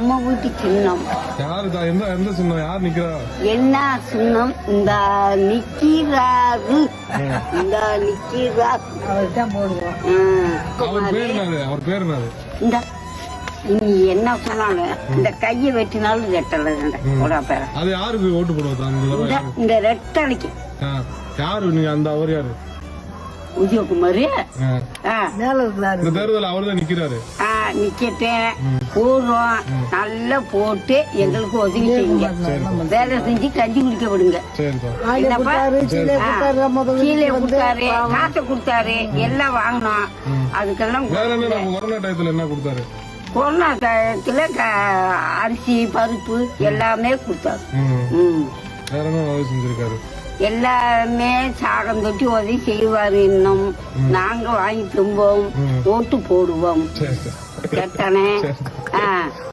நம்ம வீட்டு சின்னம். யாருக்கா? எந்த சின்னம்? யார் நிக்கிறா? என்ன சின்னம்? இந்த நிக்கிறாரு, இந்த நிக்கிறார், அவர்தான் போடுவோம். அவர் பேர் என்னது? இந்த நீ என்ன சொன்னாலும் இந்த கையை வெட்டினாலும் ரெட்டலை பேர. அது யாருக்கு ஓட்டு போடுவாங்க? இந்த ரெட்டலைக்கு யாரு நீங்க? அந்த அவர் யாரு? உதயகுமாரி தேர்தல் அவர் தான் நிக்கிறாரு. நிக்கட்டேன் போடுறோம். நல்லா போட்டு எங்களுக்கு உதவி செய்யுங்க. வேலை செஞ்சு கஞ்சி குடிக்க விடுங்க. கீழே கொடுத்தாரு, காசை கொடுத்தாரு, எல்லாம் வாங்கினோம். அதுக்கெல்லாம் கொரோனா டயத்துல என்ன கொடுத்தாரு? கொரோனா டயத்துல அரிசி பருப்பு எல்லாமே கொடுத்தாரு. வேற என்ன உதவி செஞ்சிருக்காரு? எல்லாமே சாகம் தொட்டி உதவி செய்வாரு. இன்னும் நாங்க வாங்கி தும்போம், ஓட்டு போடுவோம். கேட்டானே.